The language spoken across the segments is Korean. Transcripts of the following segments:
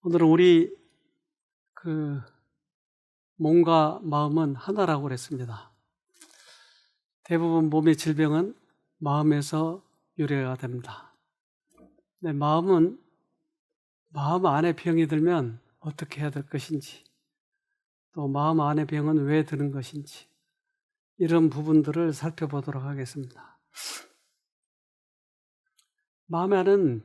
오늘은 우리 몸과 마음은 하나라고 그랬습니다. 대부분 몸의 질병은 마음에서 유래가 됩니다. 근데 마음 안에 병이 들면 어떻게 해야 될 것인지, 또 마음 안에 병은 왜 드는 것인지, 이런 부분들을 살펴보도록 하겠습니다. 마음 안은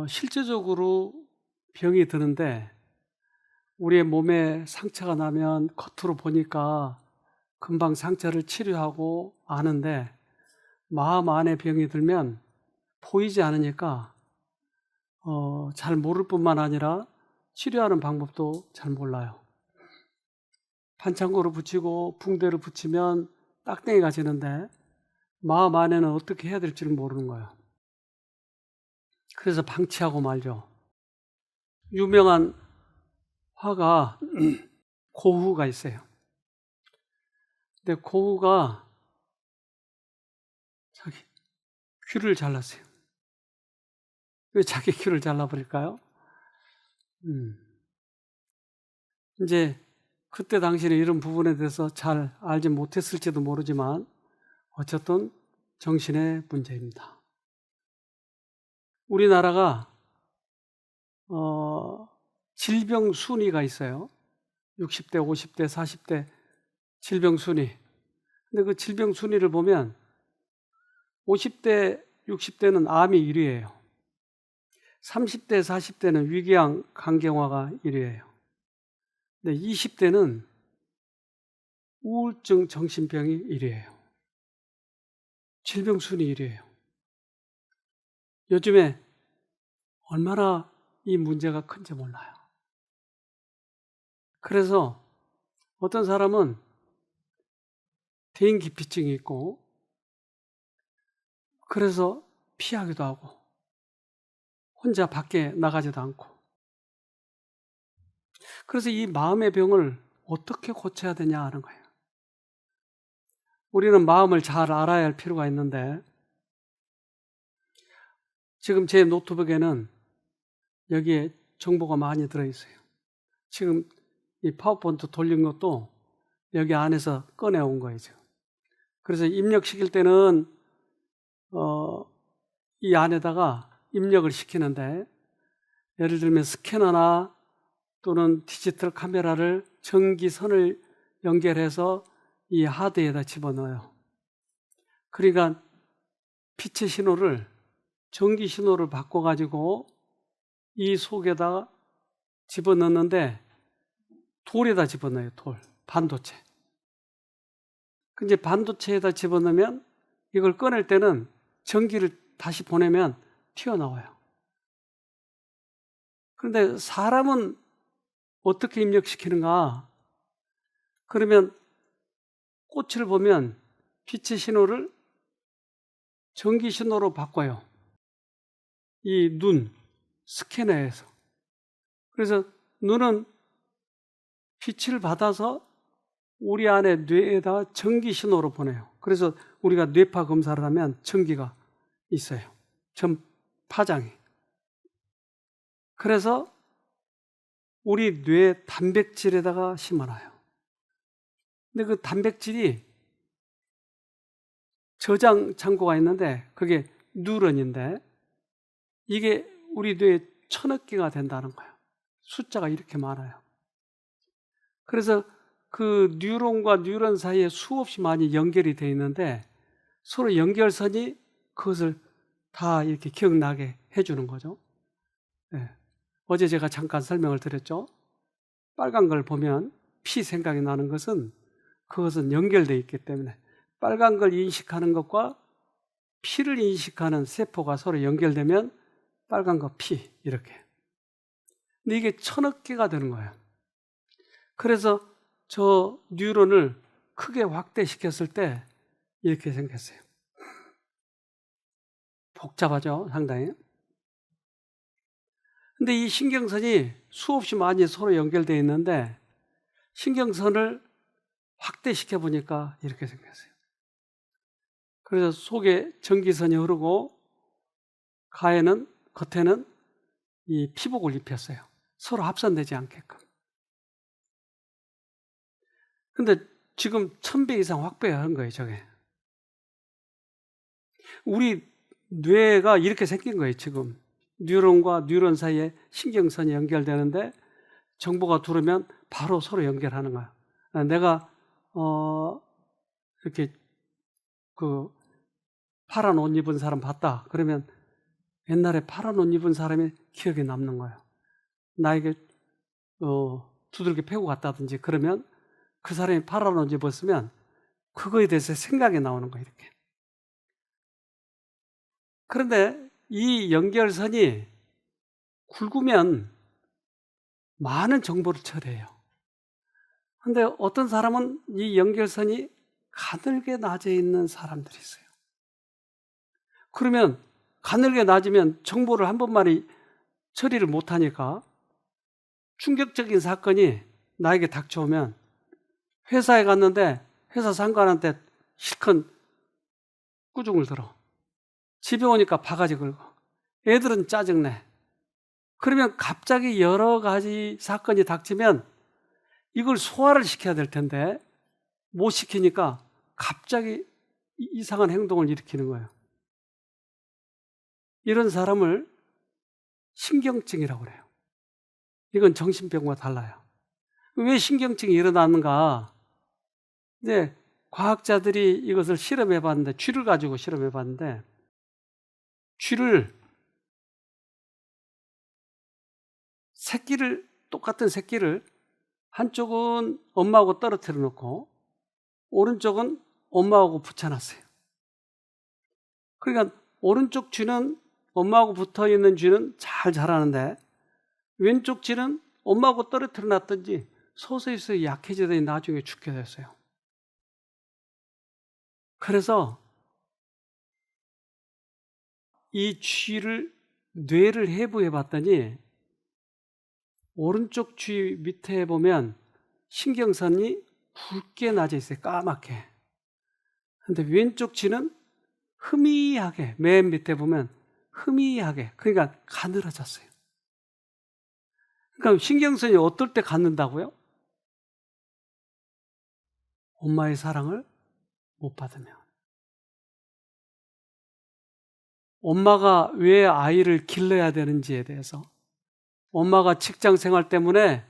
실제적으로 병이 드는데, 우리의 몸에 상처가 나면 겉으로 보니까 금방 상처를 치료하고 아는데, 마음 안에 병이 들면 보이지 않으니까 잘 모를 뿐만 아니라 치료하는 방법도 잘 몰라요. 반창고를 붙이고 붕대를 붙이면 딱땡이가 지는데 마음 안에는 어떻게 해야 될지를 모르는 거예요. 그래서 방치하고 말죠. 유명한 화가 고흐가 있어요. 근데 고흐가 자기 귀를 잘랐어요. 왜 자기 귀를 잘라버릴까요? 이제 그때 당시에 이런 부분에 대해서 잘 알지 못했을지도 모르지만 어쨌든 정신의 문제입니다. 우리나라가 질병 순위가 있어요. 60대, 50대, 40대 질병 순위. 근데 그 질병 순위를 보면 50대, 60대는 암이 1위예요. 30대, 40대는 위궤양 간경화가 1위예요. 근데 20대는 우울증 정신병이 1위예요. 질병 순위 1위예요. 요즘에 얼마나 이 문제가 큰지 몰라요. 그래서 어떤 사람은 대인기피증이 있고, 그래서 피하기도 하고, 혼자 밖에 나가지도 않고. 그래서 이 마음의 병을 어떻게 고쳐야 되냐 하는 거예요. 우리는 마음을 잘 알아야 할 필요가 있는데, 지금 제 노트북에는 여기에 정보가 많이 들어있어요. 지금 이 파워포인트 돌린 것도 여기 안에서 꺼내온 거예요, 지금. 그래서 입력시킬 때는 이 안에다가 입력을 시키는데, 예를 들면 스캐너나 또는 디지털 카메라를 전기선을 연결해서 이 하드에다 집어넣어요. 그러니까 빛의 신호를 전기 신호를 바꿔가지고 이 속에다 집어넣는데, 돌에다 집어넣어요. 돌, 반도체. 근데 반도체에다 집어넣으면 이걸 꺼낼 때는 전기를 다시 보내면 튀어나와요. 그런데 사람은 어떻게 입력시키는가? 그러면 꽃을 보면 빛의 신호를 전기 신호로 바꿔요. 이 눈, 스캐너에서. 그래서 눈은 빛을 받아서 우리 안에 뇌에다 전기 신호로 보내요. 그래서 우리가 뇌파 검사를 하면 전기가 있어요. 전 파장이. 그래서 우리 뇌 단백질에다가 심어놔요. 근데 그 단백질이 저장 창고가 있는데 그게 뉴런인데, 이게 우리 뇌에 1000억 개가 된다는 거예요. 숫자가 이렇게 많아요. 그래서 그 뉴런과 뉴런 사이에 수없이 많이 연결이 되어 있는데, 서로 연결선이 그것을 다 이렇게 기억나게 해주는 거죠. 네. 어제 제가 잠깐 설명을 드렸죠. 빨간 걸 보면 피 생각이 나는 것은 그것은 연결되어 있기 때문에, 빨간 걸 인식하는 것과 피를 인식하는 세포가 서로 연결되면 빨간 거 피, 이렇게. 근데 이게 1000억 개가 되는 거예요. 그래서 저 뉴런을 크게 확대시켰을 때 이렇게 생겼어요. 복잡하죠, 상당히. 근데 이 신경선이 수없이 많이 서로 연결되어 있는데, 신경선을 확대시켜 보니까 이렇게 생겼어요. 그래서 속에 전기선이 흐르고 겉에는 이 피복을 입혔어요. 서로 합선되지 않게끔. 근데 지금 1000배 이상 확대한 거예요, 저게. 우리 뇌가 이렇게 생긴 거예요, 지금. 뉴런과 뉴런 사이에 신경선이 연결되는데 정보가 들어오면 바로 서로 연결하는 거야. 내가 이렇게 그 파란 옷 입은 사람 봤다. 그러면 옛날에 파란 옷 입은 사람이 기억에 남는 거예요. 나에게 두들겨 패고 갔다든지 그러면 그 사람이 파란 옷 입었으면 그거에 대해서 생각이 나오는 거예요, 이렇게. 그런데 이 연결선이 굵으면 많은 정보를 처리해요. 근데 어떤 사람은 이 연결선이 가늘게 낮에 있는 사람들이 있어요. 그러면 가늘게 낮으면 정보를 한 번만에 처리를 못하니까 충격적인 사건이 나에게 닥쳐오면 회사에 갔는데 회사 상관한테 실컷 꾸중을 들어. 집에 오니까 바가지 긁어. 애들은 짜증내. 그러면 갑자기 여러 가지 사건이 닥치면 이걸 소화를 시켜야 될 텐데 못 시키니까 갑자기 이상한 행동을 일으키는 거예요. 이런 사람을 신경증이라고 그래요. 이건 정신병과 달라요. 왜 신경증이 일어나는가? 이제 과학자들이 이것을 실험해 봤는데, 쥐를 가지고 실험해 봤는데, 똑같은 새끼를 한쪽은 엄마하고 떨어뜨려 놓고 오른쪽은 엄마하고 붙여놨어요. 그러니까 오른쪽 쥐는 엄마하고 붙어있는 쥐는 잘 자라는데 왼쪽 쥐는 엄마하고 떨어뜨려 놨든지 서서히 약해지더니 나중에 죽게 됐어요. 그래서 이 쥐를 뇌를 해부해 봤더니 오른쪽 쥐 밑에 보면 신경선이 굵게 나져 있어요. 까맣게. 근데 왼쪽 쥐는 흐미하게, 맨 밑에 보면 흐미하게, 그러니까 가늘어졌어요. 그러니까 신경선이 어떨 때 갖는다고요? 엄마의 사랑을 못 받으면. 엄마가 왜 아이를 길러야 되는지에 대해서, 엄마가 직장 생활 때문에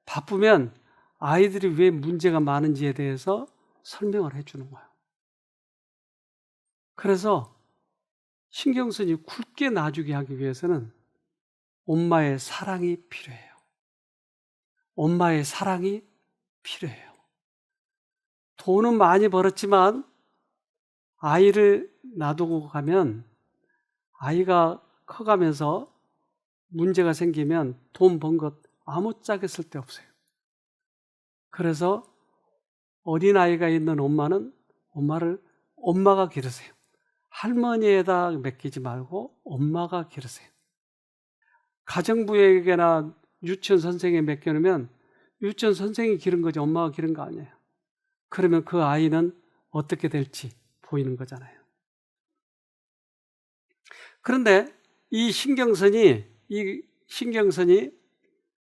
바쁘면 아이들이 왜 문제가 많은지에 대해서 설명을 해주는 거예요. 그래서 신경선이 굵게 나주게 하기 위해서는 엄마의 사랑이 필요해요. 엄마의 사랑이 필요해요. 돈은 많이 벌었지만 아이를 놔두고 가면 아이가 커가면서 문제가 생기면 돈 번 것 아무짝에 쓸데없어요. 그래서 어린아이가 있는 엄마는 엄마를 엄마가 기르세요. 할머니에다 맡기지 말고 엄마가 기르세요. 가정부에게나 유치원 선생에게 맡겨놓으면 유치원 선생이 기른 거지 엄마가 기른 거 아니에요. 그러면 그 아이는 어떻게 될지 보이는 거잖아요. 그런데 이 신경선이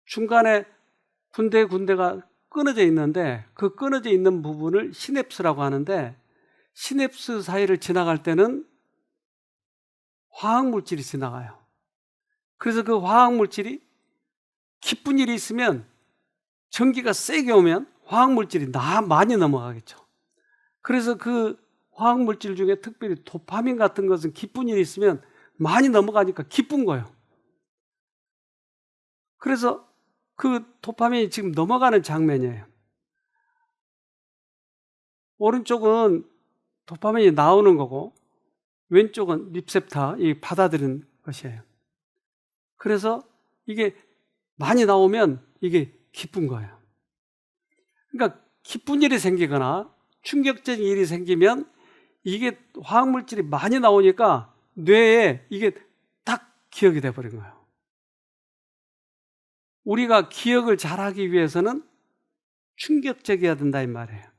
중간에 군데가 끊어져 있는데 그 끊어져 있는 부분을 시냅스라고 하는데 시냅스 사이를 지나갈 때는 화학물질이 지나가요. 그래서 그 화학물질이 기쁜 일이 있으면 전기가 세게 오면 화학물질이 많이 넘어가겠죠. 그래서 그 화학물질 중에 특별히 도파민 같은 것은 기쁜 일이 있으면 많이 넘어가니까 기쁜 거예요. 그래서 그 도파민이 지금 넘어가는 장면이에요. 오른쪽은 도파민이 나오는 거고 왼쪽은 리셉터, 이 받아들이는 것이에요. 그래서 이게 많이 나오면 이게 기쁜 거예요. 그러니까 기쁜 일이 생기거나 충격적인 일이 생기면 이게 화학물질이 많이 나오니까 뇌에 이게 딱 기억이 돼버린 거예요. 우리가 기억을 잘하기 위해서는 충격적이어야 된다 이 말이에요.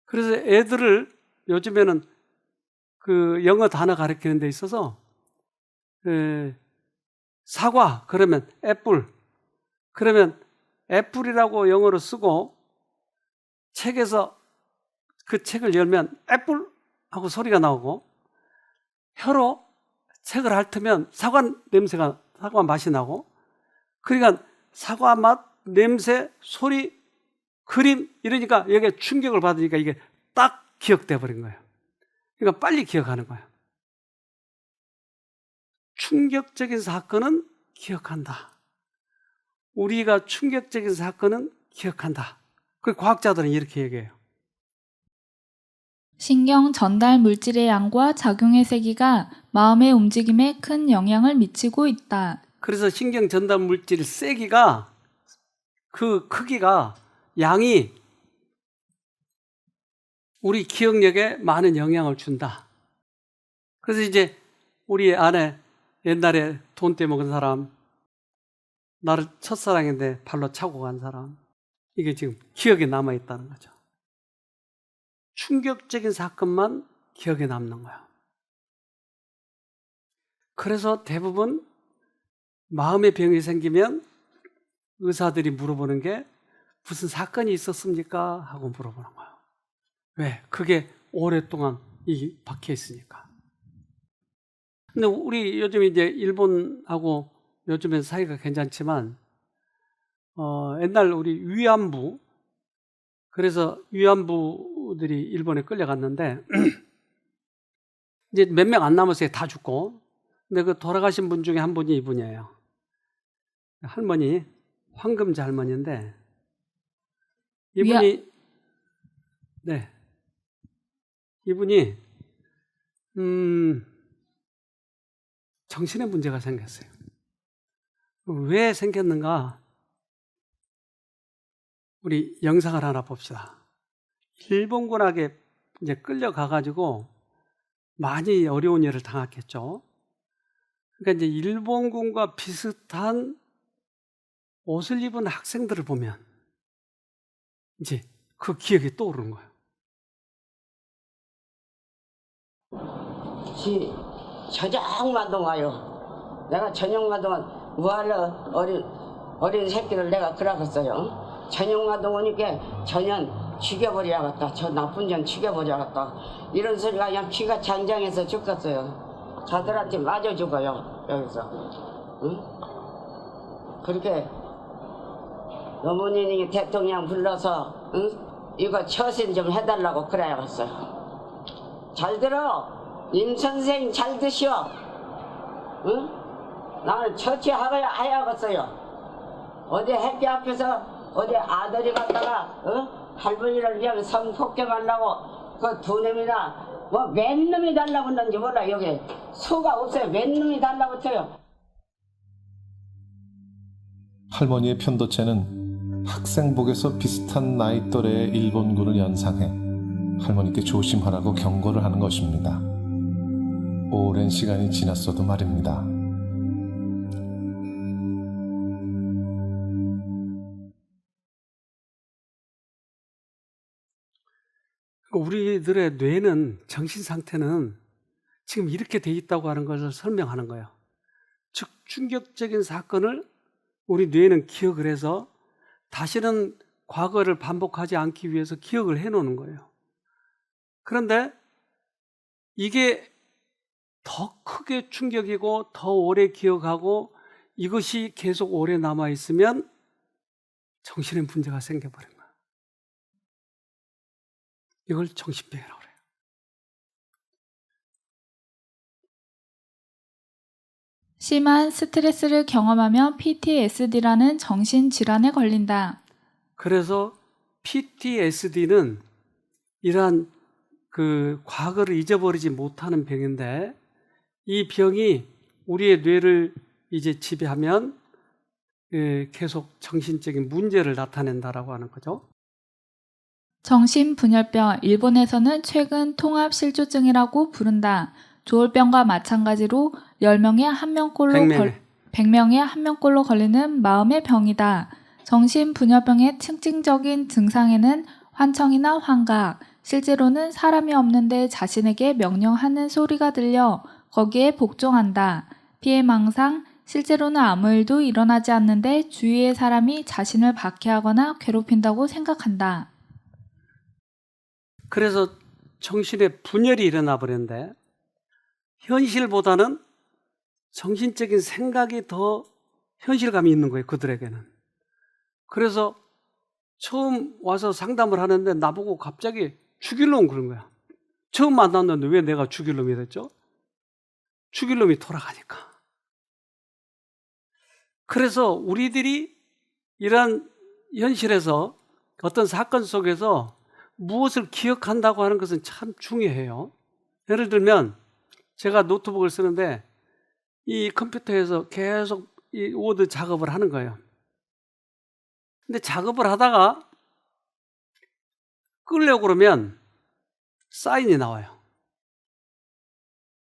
그래서 애들을 요즘에는 그 영어 단어 가르치는 데 있어서 사과 그러면 애플. 그러면 애플이라고 영어로 쓰고 책에서 그 책을 열면 애플 하고 소리가 나오고 혀로 책을 핥으면 사과 맛이 나고 그러니까 사과 맛, 냄새, 소리, 그림 이러니까 여기에 충격을 받으니까 이게 딱 기억돼 버린 거예요. 그러니까 빨리 기억하는 거예요. 충격적인 사건은 기억한다. 우리가 충격적인 사건은 기억한다. 그 과학자들은 이렇게 얘기해요. 신경 전달 물질의 양과 작용의 세기가 마음의 움직임에 큰 영향을 미치고 있다. 그래서 신경 전달 물질 세기가 그 크기가 양이 우리 기억력에 많은 영향을 준다. 그래서 이제 우리 안에 옛날에 돈 떼먹은 사람, 나를 첫사랑인데 발로 차고 간 사람, 이게 지금 기억에 남아있다는 거죠. 충격적인 사건만 기억에 남는 거야. 그래서 대부분 마음의 병이 생기면 의사들이 물어보는 게 무슨 사건이 있었습니까? 하고 물어보는 거야. 왜? 그게 오랫동안 박혀 있으니까. 근데 우리 요즘 이제 일본하고 요즘엔 사이가 괜찮지만, 옛날 우리 위안부, 그래서 위안부들이 일본에 끌려갔는데, 이제 몇 명 안 남았어요. 다 죽고. 근데 그 돌아가신 분 중에 한 분이 이분이에요. 할머니, 황금자 할머니인데, 이분이, 네. 이분이, 정신에 문제가 생겼어요. 왜 생겼는가? 우리 영상을 하나 봅시다. 일본군에게 이제 끌려가가지고 많이 어려운 일을 당했겠죠. 그러니까 이제 일본군과 비슷한 옷을 입은 학생들을 보면 이제 그 기억이 떠오르는 거예요. 저녁마다 와요. 내가 저녁마다 뭐하러 어린 새끼를 내가 그러겠어요. 저녁마다 오니까 전년 죽여버려야겠다. 저 나쁜 년 죽여버려야겠다. 이런 소리가 그냥 귀가 잔장해서 죽겠어요. 자들한테 맞아 죽어요. 여기서. 응? 그렇게 어머님이 대통령 불러서 응? 이거 처신 좀 해달라고 그래야겠어요. 잘 들어. 임 선생 잘 드시오. 응? 나는 처치해야겠어요. 어제 햇빛 앞에서 어제 아들이 갔다가 할머니를 위하면 성폭행하려고 그 두 놈이나 뭐 몇 놈이 달라붙는지 몰라. 여기 수가 없어요. 몇 놈이 달라붙어요. 할머니의 편도체는 학생복에서 비슷한 나이 또래의 일본군을 연상해 할머니께 조심하라고 경고를 하는 것입니다. 오랜 시간이 지났어도 말입니다. 우리들의 뇌는, 정신 상태는 지금 이렇게 돼 있다고 하는 것을 설명하는 거예요. 즉, 충격적인 사건을 우리 뇌는 기억을 해서 다시는 과거를 반복하지 않기 위해서 기억을 해놓는 거예요. 그런데 이게 더 크게 충격이고 더 오래 기억하고 이것이 계속 오래 남아있으면 정신에 문제가 생겨버린 거예요. 이걸 정신병이라고 그래요. 심한 스트레스를 경험하면 PTSD라는 정신질환에 걸린다. 그래서 PTSD는 이러한 그 과거를 잊어버리지 못하는 병인데 이 병이 우리의 뇌를 이제 지배하면 계속 정신적인 문제를 나타낸다라고 하는 거죠. 정신분열병, 일본에서는 최근 통합실조증이라고 부른다. 조울병과 마찬가지로 10명에 1명꼴로 100명에 1명꼴로 걸리는 마음의 병이다. 정신분열병의 특징적인 증상에는 환청이나 환각, 실제로는 사람이 없는데 자신에게 명령하는 소리가 들려 거기에 복종한다. 피해망상, 실제로는 아무 일도 일어나지 않는데 주위의 사람이 자신을 박해하거나 괴롭힌다고 생각한다. 그래서 정신에 분열이 일어나 버렸는데 현실보다는 정신적인 생각이 더 현실감이 있는 거예요, 그들에게는. 그래서 처음 와서 상담을 하는데 나보고 갑자기 죽일 놈 그런 거야. 처음 만났는데 왜 내가 죽일 놈이 됐죠? 죽일 놈이 돌아가니까. 그래서 우리들이 이러한 현실에서 어떤 사건 속에서 무엇을 기억한다고 하는 것은 참 중요해요. 예를 들면 제가 노트북을 쓰는데 이 컴퓨터에서 계속 이 워드 작업을 하는 거예요. 근데 작업을 하다가 끄려고 그러면 사인이 나와요.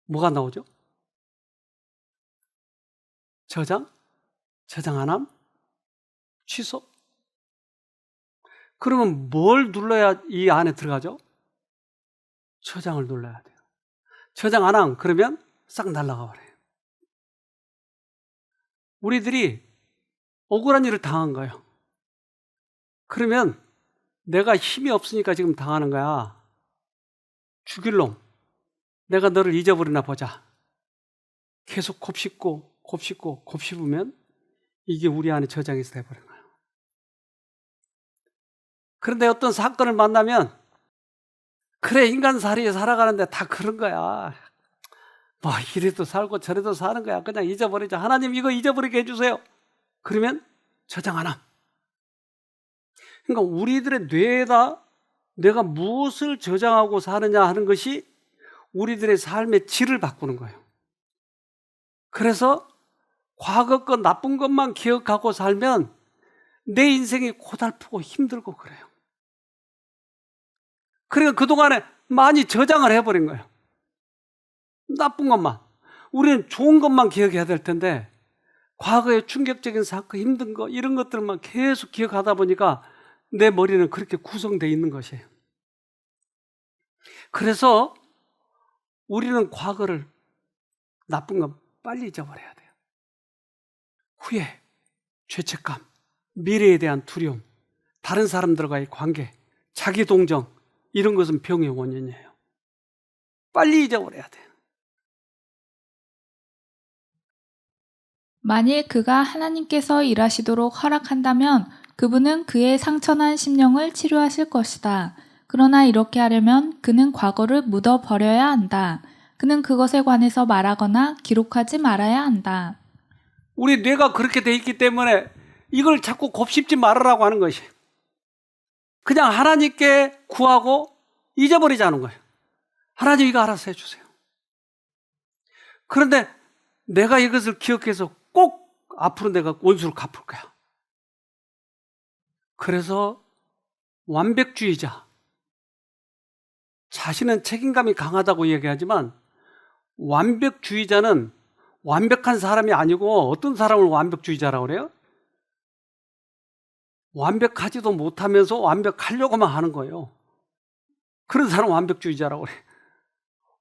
뭐가 나오죠? 저장? 저장 안 함? 취소? 그러면 뭘 눌러야 이 안에 들어가죠? 저장을 눌러야 돼요. 저장 안 함? 그러면 싹 날아가 버려요. 우리들이 억울한 일을 당한 거예요. 그러면 내가 힘이 없으니까 지금 당하는 거야. 죽일 놈. 내가 너를 잊어버리나 보자. 계속 곱씹으면 이게 우리 안에 저장이 돼버린 거예요. 그런데 어떤 사건을 만나면 그래, 인간살이 살아가는데 다 그런 거야. 뭐 이래도 살고 저래도 사는 거야. 그냥 잊어버리자. 하나님 이거 잊어버리게 해주세요. 그러면 저장 안 함. 그러니까 우리들의 뇌에다 내가 무엇을 저장하고 사느냐 하는 것이 우리들의 삶의 질을 바꾸는 거예요. 그래서 과거 것 나쁜 것만 기억하고 살면 내 인생이 고달프고 힘들고 그래요. 그러니까 그동안에 많이 저장을 해버린 거예요. 나쁜 것만. 우리는 좋은 것만 기억해야 될 텐데 과거의 충격적인 사건, 힘든 거 이런 것들만 계속 기억하다 보니까 내 머리는 그렇게 구성되어 있는 것이에요. 그래서 우리는 과거를, 나쁜 건 빨리 잊어버려야 돼요. 후회, 죄책감, 미래에 대한 두려움, 다른 사람들과의 관계, 자기 동정, 이런 것은 병의 원인이에요. 빨리 잊어버려야 돼요. 만일 그가 하나님께서 일하시도록 허락한다면 그분은 그의 상처난 심령을 치료하실 것이다. 그러나 이렇게 하려면 그는 과거를 묻어버려야 한다. 그는 그것에 관해서 말하거나 기록하지 말아야 한다. 우리 뇌가 그렇게 돼 있기 때문에 이걸 자꾸 곱씹지 말으라고 하는 것이, 그냥 하나님께 구하고 잊어버리자는 거예요. 하나님 이거 알아서 해주세요. 그런데 내가 이것을 기억해서 꼭 앞으로 내가 원수를 갚을 거야. 그래서 완벽주의자, 자신은 책임감이 강하다고 얘기하지만 완벽주의자는 완벽한 사람이 아니고 어떤 사람을 완벽주의자라고 그래요? 완벽하지도 못하면서 완벽하려고만 하는 거예요. 그런 사람 완벽주의자라고 그래요.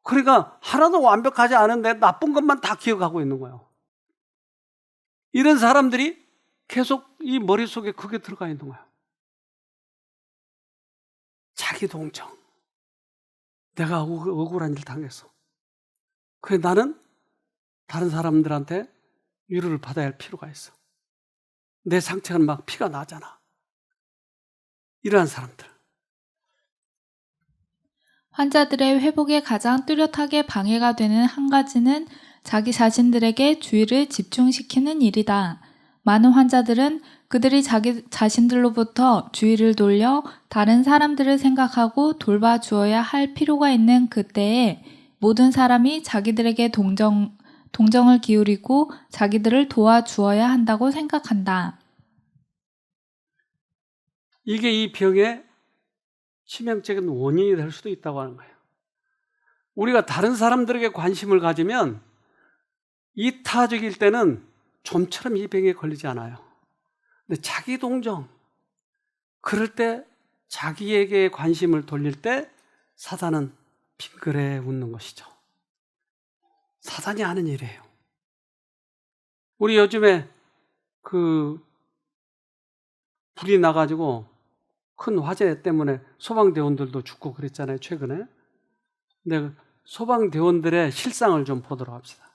그러니까 하나도 완벽하지 않은데 나쁜 것만 다 기억하고 있는 거예요. 이런 사람들이 계속 이 머릿속에 그게 들어가 있는 거예요. 자기 동정. 내가 억울한 일 당했어. 그래 나는 다른 사람들한테 위로를 받아야 할 필요가 있어. 내 상처는 막 피가 나잖아. 이러한 사람들. 환자들의 회복에 가장 뚜렷하게 방해가 되는 한 가지는 자기 자신들에게 주의를 집중시키는 일이다. 많은 환자들은 그들이 자기 자신들로부터 주의를 돌려 다른 사람들을 생각하고 돌봐주어야 할 필요가 있는 그때에 모든 사람이 자기들에게 동정을 기울이고 자기들을 도와주어야 한다고 생각한다. 이게 이 병의 치명적인 원인이 될 수도 있다고 하는 거예요. 우리가 다른 사람들에게 관심을 가지면 이타적일 때는 좀처럼 이 병에 걸리지 않아요. 근데 자기 동정, 그럴 때 자기에게 관심을 돌릴 때 사단은 빙그레 웃는 것이죠. 사단이 하는 일이에요. 우리 요즘에 불이 나가지고 큰 화재 때문에 소방대원들도 죽고 그랬잖아요, 최근에. 근데 소방대원들의 실상을 좀 보도록 합시다.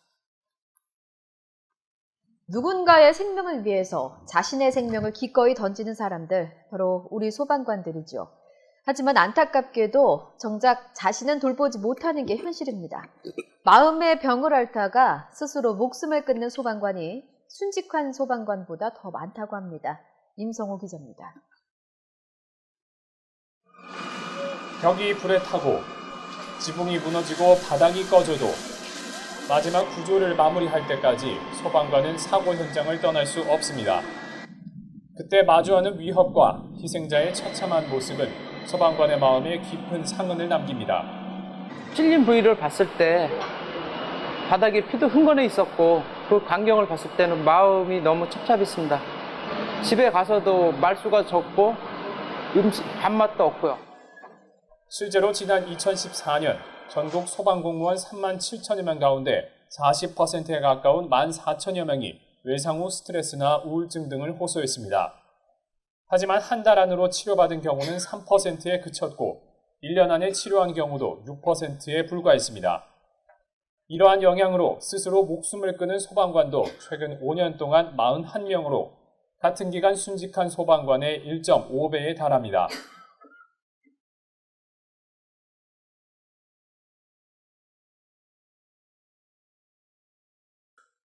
누군가의 생명을 위해서 자신의 생명을 기꺼이 던지는 사람들, 바로 우리 소방관들이죠. 하지만 안타깝게도 정작 자신은 돌보지 못하는 게 현실입니다. 마음의 병을 앓다가 스스로 목숨을 끊는 소방관이 순직한 소방관보다 더 많다고 합니다. 임성호 기자입니다. 벽이 불에 타고 지붕이 무너지고 바닥이 꺼져도 마지막 구조를 마무리할 때까지 소방관은 사고 현장을 떠날 수 없습니다. 그때 마주하는 위협과 희생자의 처참한 모습은 소방관의 마음에 깊은 상흔을 남깁니다. 찔린 부위를 봤을 때 바닥에 피도 흥건해 있었고 그 광경을 봤을 때는 마음이 너무 찹찹했습니다. 집에 가서도 말수가 적고 밥맛도 없고요. 실제로 지난 2014년 전국 소방공무원 3만 7천여 명 가운데 40%에 가까운 14,000여 명이 외상 후 스트레스나 우울증 등을 호소했습니다. 하지만 한 달 안으로 치료받은 경우는 3%에 그쳤고 1년 안에 치료한 경우도 6%에 불과했습니다. 이러한 영향으로 스스로 목숨을 끊은 소방관도 최근 5년 동안 41명으로 같은 기간 순직한 소방관의 1.5배에 달합니다.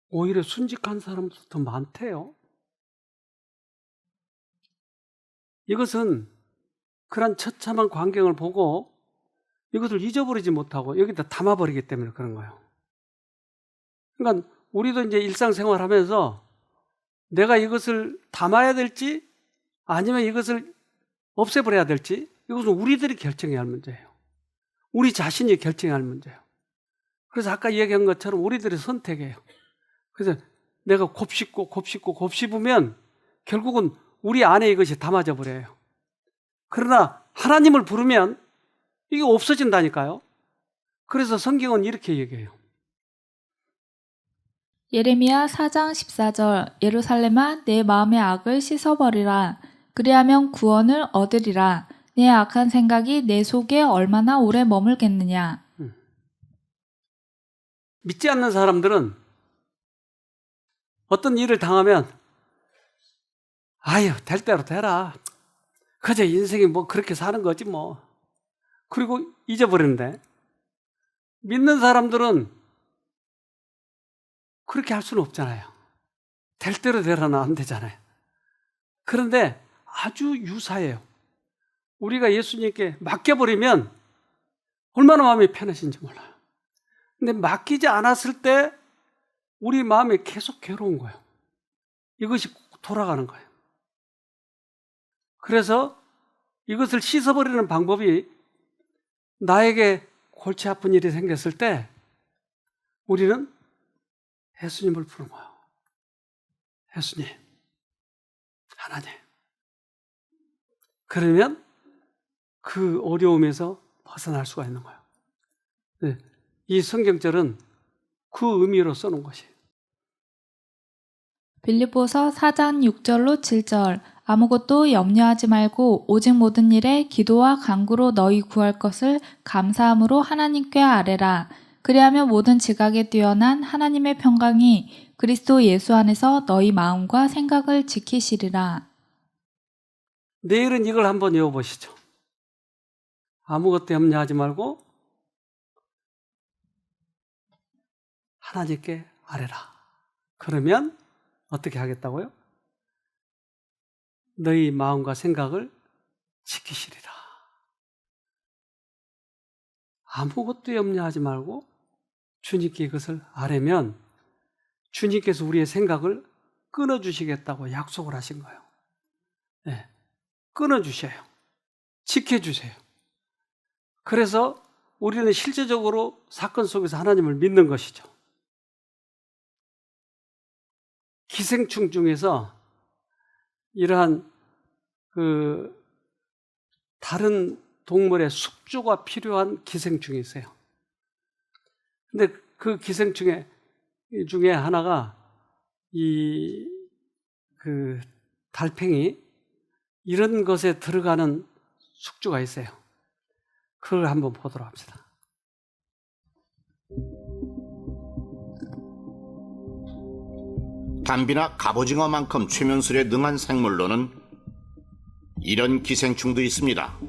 오히려 순직한 사람도 더 많대요. 이것은 그런 처참한 광경을 보고 이것을 잊어버리지 못하고 여기다 담아버리기 때문에 그런 거예요. 그러니까 우리도 이제 일상생활 하면서 내가 이것을 담아야 될지 아니면 이것을 없애버려야 될지 이것은 우리들이 결정해야 할 문제예요. 우리 자신이 결정해야 할 문제예요. 그래서 아까 얘기한 것처럼 우리들의 선택이에요. 그래서 내가 곱씹으면 결국은 우리 안에 이것이 담아져 버려요. 그러나 하나님을 부르면 이게 없어진다니까요. 그래서 성경은 이렇게 얘기해요. 예레미야 4장 14절 예루살렘아 내 마음의 악을 씻어버리라. 그리하면 구원을 얻으리라. 내 악한 생각이 내 속에 얼마나 오래 머물겠느냐. 믿지 않는 사람들은 어떤 일을 당하면 아유 될 대로 되라. 그저 인생이 뭐 그렇게 사는 거지 뭐. 그리고 잊어버리는데 믿는 사람들은 그렇게 할 수는 없잖아요. 될 대로 되라는 안 되잖아요. 그런데 아주 유사해요. 우리가 예수님께 맡겨버리면 얼마나 마음이 편해진지 몰라요. 근데 맡기지 않았을 때 우리 마음이 계속 괴로운 거예요. 이것이 돌아가는 거예요. 그래서 이것을 씻어버리는 방법이 나에게 골치 아픈 일이 생겼을 때 우리는 예수님을 부르는 거예요. 예수님, 하나님. 그러면 그 어려움에서 벗어날 수가 있는 거예요. 네, 이 성경절은 그 의미로 써놓은 것이에요. 빌립보서 4장 6절로 7절 아무것도 염려하지 말고 오직 모든 일에 기도와 간구로 너희 구할 것을 감사함으로 하나님께 아뢰라. 그리하면 모든 지각에 뛰어난 하나님의 평강이 그리스도 예수 안에서 너희 마음과 생각을 지키시리라. 내일은 이걸 한번 외워보시죠. 아무것도 염려하지 말고 하나님께 아뢰라. 그러면 어떻게 하겠다고요? 너희 마음과 생각을 지키시리라. 아무것도 염려하지 말고 주님께 이것을 아뢰면 주님께서 우리의 생각을 끊어주시겠다고 약속을 하신 거예요. 네, 끊어주셔요. 지켜주세요. 그래서 우리는 실제적으로 사건 속에서 하나님을 믿는 것이죠. 기생충 중에서 이러한 다른 동물의 숙주가 필요한 기생충이 있어요. 근데 그 기생충 중에 하나가 그 달팽이 이런 것에 들어가는 숙주가 있어요. 그걸 한번 보도록 합시다. 담비나 갑오징어만큼 최면술에 능한 생물로는 이런 기생충도 있습니다.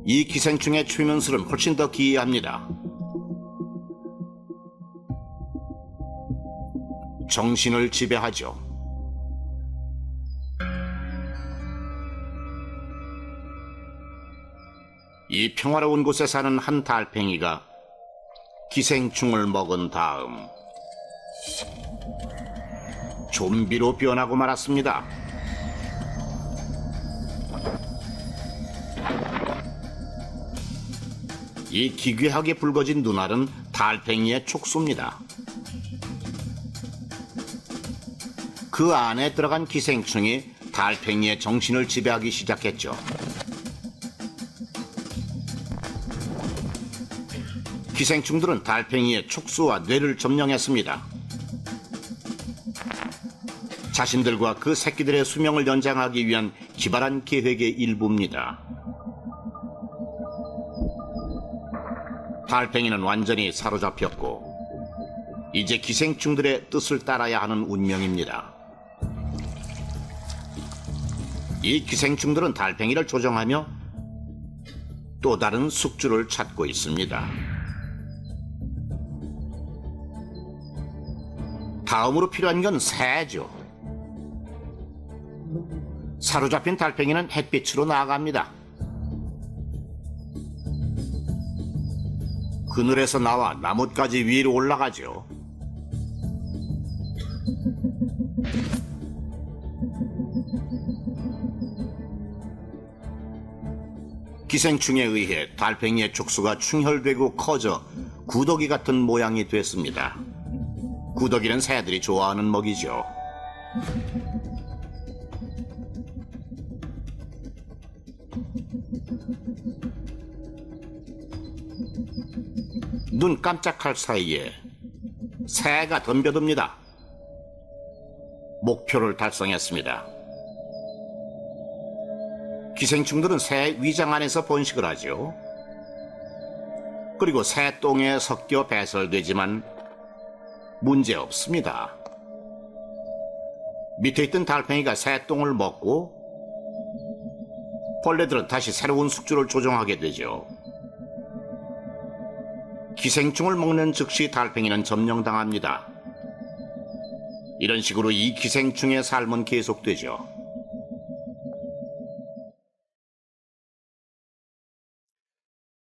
이 기생충의 최면술은 훨씬 더 기이합니다. 정신을 지배하죠. 이 평화로운 곳에 사는 한 달팽이가 기생충을 먹은 다음 좀비로 변하고 말았습니다. 이 기괴하게 붉어진 눈알은 달팽이의 촉수입니다. 그 안에 들어간 기생충이 달팽이의 정신을 지배하기 시작했죠. 기생충들은 달팽이의 촉수와 뇌를 점령했습니다. 자신들과 그 새끼들의 수명을 연장하기 위한 기발한 계획의 일부입니다. 달팽이는 완전히 사로잡혔고 이제 기생충들의 뜻을 따라야 하는 운명입니다. 이 기생충들은 달팽이를 조종하며 또 다른 숙주를 찾고 있습니다. 다음으로 필요한 건 새죠. 사로잡힌 달팽이는 햇빛으로 나아갑니다. 그늘에서 나와 나뭇가지 위로 올라가죠. 기생충에 의해 달팽이의 촉수가 충혈되고 커져 구더기 같은 모양이 됐습니다. 구더기는 새들이 좋아하는 먹이죠. 눈 깜짝할 사이에 새가 덤벼듭니다. 목표를 달성했습니다. 기생충들은 새 위장 안에서 번식을 하죠. 그리고 새 똥에 섞여 배설되지만 문제 없습니다. 밑에 있던 달팽이가 새 똥을 먹고 벌레들은 다시 새로운 숙주를 조종하게 되죠. 기생충을 먹는 즉시 달팽이는 점령당합니다. 이런 식으로 이 기생충의 삶은 계속되죠.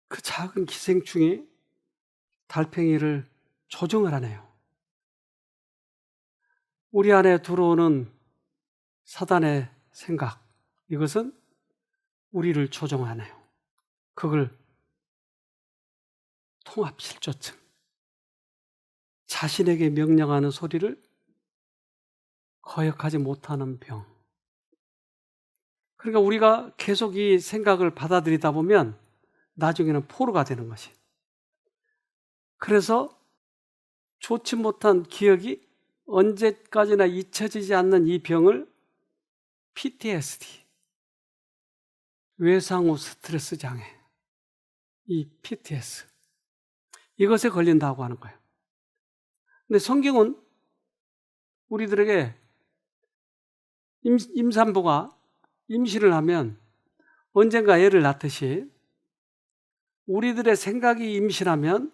그 작은 기생충이 달팽이를 조종을 하네요. 우리 안에 들어오는 사단의 생각, 이것은 우리를 조종하네요. 그걸 통합실조증, 자신에게 명령하는 소리를 거역하지 못하는 병. 그러니까 우리가 계속 이 생각을 받아들이다 보면 나중에는 포로가 되는 것이. 그래서 좋지 못한 기억이 언제까지나 잊혀지지 않는 이 병을 PTSD, 외상후 스트레스 장애, 이 PTS, 이것에 걸린다고 하는 거예요. 근데 성경은 우리들에게 임산부가 임신을 하면 언젠가 애를 낳듯이 우리들의 생각이 임신하면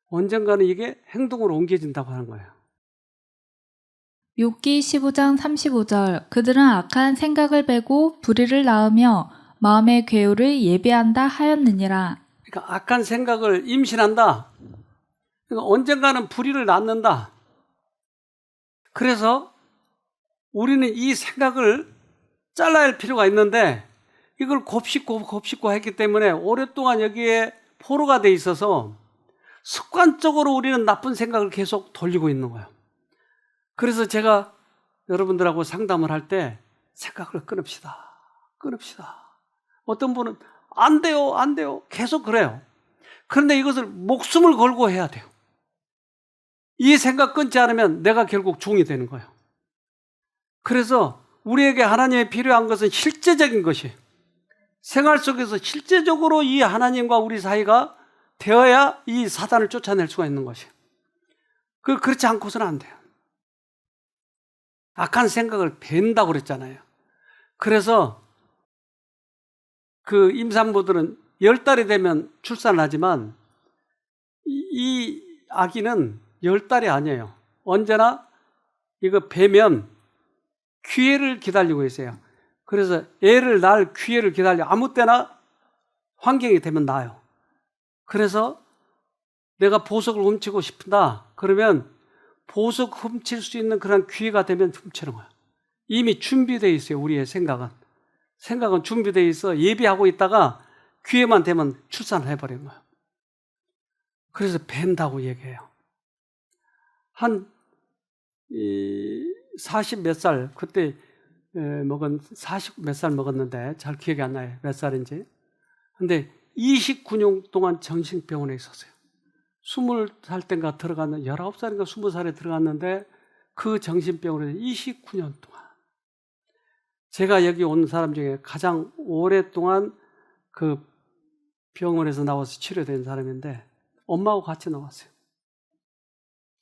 언젠가는 이게 행동으로 옮겨진다고 하는 거예요. 욥기 15장 35절 그들은 악한 생각을 베고 불의를 낳으며 마음의 괴우를 예비한다 하였느니라. 그러니까 악한 생각을 임신한다. 그러니까 언젠가는 불의를 낳는다. 그래서 우리는 이 생각을 잘라야 할 필요가 있는데 이걸 곱씹고 했기 때문에 오랫동안 여기에 포로가 돼 있어서 습관적으로 우리는 나쁜 생각을 계속 돌리고 있는 거예요. 그래서 제가 여러분들하고 상담을 할 때 생각을 끊읍시다. 어떤 분은 안 돼요. 계속 그래요. 그런데 이것을 목숨을 걸고 해야 돼요. 이 생각 끊지 않으면 내가 결국 종이 되는 거예요. 그래서 우리에게 하나님이 필요한 것은 실제적인 것이에요. 생활 속에서 실제적으로 이 하나님과 우리 사이가 되어야 이 사단을 쫓아낼 수가 있는 것이에요. 그렇지 않고서는 안 돼요. 악한 생각을 벤다고 그랬잖아요. 그래서 그 임산부들은 10달이 되면 출산을 하지만 이 아기는 10달이 아니에요. 언제나 이거 뵈면 기회를 기다리고 있어요. 그래서 애를 낳을 기회를 기다려 아무 때나 환경이 되면 낳아요. 그래서 내가 보석을 훔치고 싶다. 그러면 보석 훔칠 수 있는 그런 기회가 되면 훔치는 거예요. 이미 준비되어 있어요. 우리의 생각은. 생각은 준비되어 있어 예비하고 있다가 기회만 되면 출산을 해버리는 거예요. 그래서 벤다고 얘기해요. 한 40 몇 살 그때 먹은 40 몇 살 먹었는데 잘 기억이 안 나요. 몇 살인지. 근데 29년 동안 정신병원에 있었어요. 20살 땐가 들어갔는데 19살인가 20살에 들어갔는데 그 정신병원에 29년 동안 제가 여기 온 사람 중에 가장 오랫동안 그 병원에서 나와서 치료된 사람인데 엄마하고 같이 나왔어요.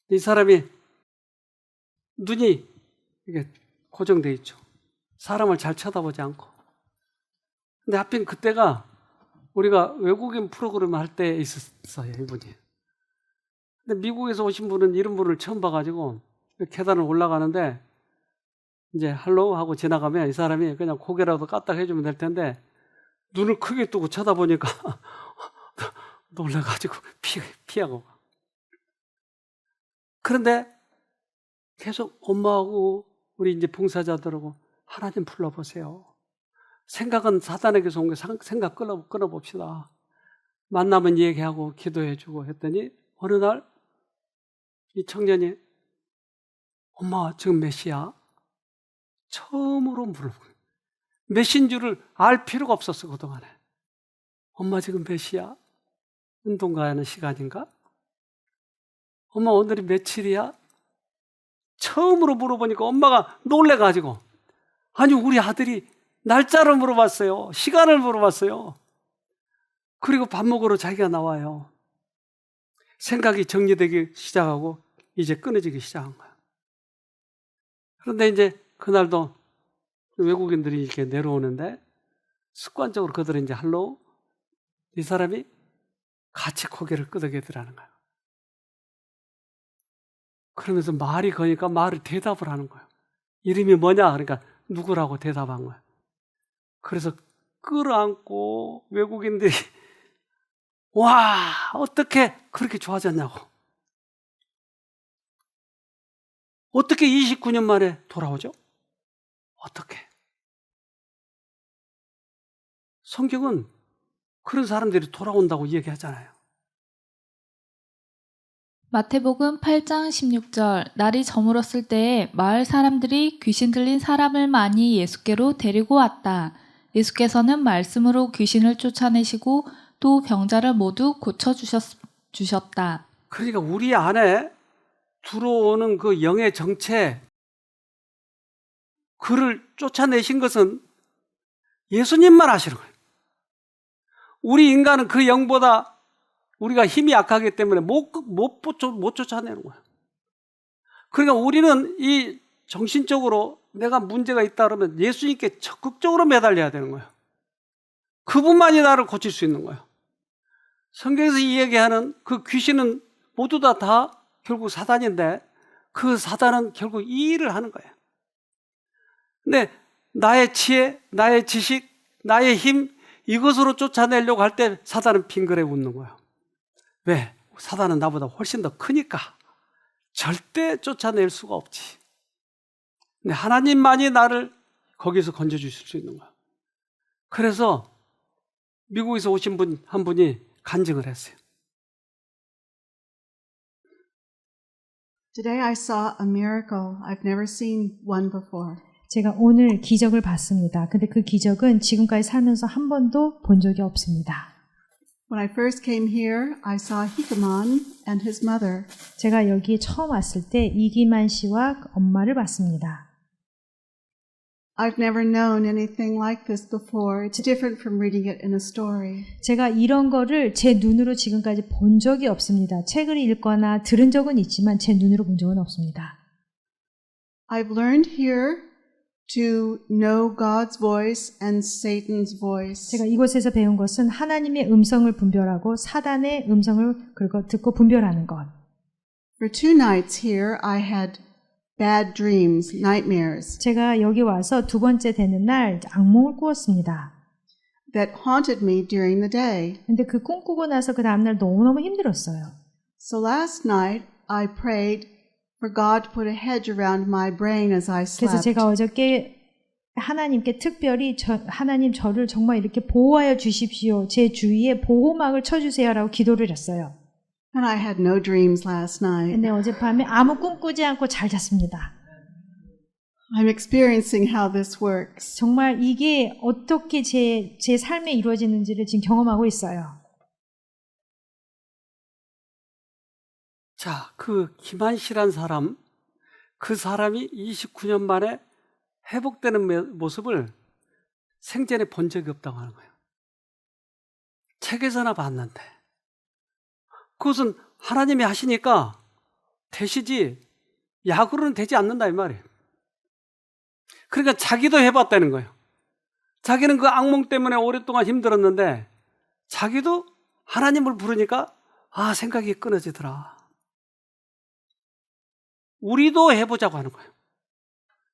이 사람이 눈이 이게 고정돼 있죠. 사람을 잘 쳐다보지 않고. 근데 하필 그때가 우리가 외국인 프로그램 할 때 있었어요, 이분이. 근데 미국에서 오신 분은 이런 분을 처음 봐가지고 계단을 올라가는데 이제 할로우 하고 지나가면 이 사람이 그냥 고개라도 까딱 해주면 될 텐데 눈을 크게 뜨고 쳐다보니까 놀라가지고 피하고. 그런데 계속 엄마하고 우리 이제 봉사자들하고 하나님 불러보세요. 생각은 사단에게서 온 게 생각 끊어봅시다. 만나면 얘기하고 기도해주고 했더니 어느 날 이 청년이 엄마 지금 몇 시야? 처음으로 물어보고 몇 시인 줄을 알 필요가 없었어 그동안에. 엄마 지금 몇 시야? 운동 가야 하는 시간인가? 엄마 오늘이 며칠이야? 처음으로 물어보니까 엄마가 놀래가지고 아니 우리 아들이 날짜를 물어봤어요. 시간을 물어봤어요. 그리고 밥 먹으러 자기가 나와요. 생각이 정리되기 시작하고 이제 끊어지기 시작한 거야. 그런데 이제 그날도 외국인들이 이렇게 내려오는데 습관적으로 그들은 이제 할로우 이 사람이 같이 고개를 끄덕이더라는 거야. 그러면서 말이 거니까 말을 대답을 하는 거야. 이름이 뭐냐? 그러니까 누구라고 대답한 거야. 그래서 끌어안고 외국인들이 와 어떻게 그렇게 좋아졌냐고. 어떻게 29년 만에 돌아오죠? 어떻게? 성경은 그런 사람들이 돌아온다고 얘기하잖아요. 마태복음 8장 16절 날이 저물었을 때에 마을 사람들이 귀신 들린 사람을 많이 예수께로 데리고 왔다. 예수께서는 말씀으로 귀신을 쫓아내시고 또 병자를 모두 고쳐주셨다. 그러니까 우리 안에 들어오는 그 영의 정체 그를 쫓아내신 것은 예수님만 하시는 거예요. 우리 인간은 그 영보다 우리가 힘이 약하기 때문에 못 쫓아내는 거예요. 그러니까 우리는 이 정신적으로 내가 문제가 있다 그러면 예수님께 적극적으로 매달려야 되는 거예요. 그분만이 나를 고칠 수 있는 거예요. 성경에서 이 얘기하는 그 귀신은 모두 다 결국 사단인데 그 사단은 결국 이 일을 하는 거예요. 근데 나의 지혜, 나의 지식, 나의 힘 이것으로 쫓아내려고 할 때 사단은 빙그레 웃는 거예요. 왜? 사단은 나보다 훨씬 더 크니까 절대 쫓아낼 수가 없지. 근데 하나님만이 나를 거기서 건져주실 수 있는 거예요. 그래서 미국에서 오신 분 한 분이 간증을 했어요. Today I saw a miracle I've never seen one before. 제가 오늘 기적을 봤습니다. 근데 그 기적은 지금까지 살면서 한 번도 본 적이 없습니다. When I first came here, I saw Hikaman and his mother. 제가 여기에 처음 왔을 때 이기만 씨와 엄마를 봤습니다. I've never known anything like this before. It's different from reading it in a story. 제가 이런 거를 제 눈으로 지금까지 본 적이 없습니다. 책을 읽거나 들은 적은 있지만 제 눈으로 본 적은 없습니다. I've learned here to know God's voice and Satan's voice. 제가 이곳에서 배운 것은 하나님의 음성을 분별하고 사단의 음성을 듣고 분별하는 것. For 2 nights here, I had bad dreams, nightmares, 제가 여기 와서 두 번째 되는 날 악몽을 꾸었습니다. that haunted me during the day. 근데 그 꿈 꾸고 나서 그 다음날 너무너무 힘들었어요. So last night, I prayed for God to put a hedge around my brain as I 그래서 slept. 제가 어저께 하나님께 특별히 하나님 저를 정말 이렇게 보호하여 주십시오. 제 주위에 보호막을 쳐주세요라고 기도를 했어요. And I had no dreams last night. 근데 어젯밤에 아무 꿈 꾸지 않고 잘 잤습니다. I'm experiencing how this works. 정말 이게 어떻게 제 삶에 이루어지는지를 지금 경험하고 있어요. 자, 그 김한 씨란 사람, 그 사람이 29년 만에 회복되는 모습을 생전에 본 적이 없다고 하는 거예요. 책에서나 봤는데. 그것은 하나님이 하시니까 되시지 약으로는 되지 않는다 이 말이에요. 그러니까 자기도 해봤다는 거예요. 자기는 그 악몽 때문에 오랫동안 힘들었는데 자기도 하나님을 부르니까 생각이 끊어지더라. 우리도 해보자고 하는 거예요.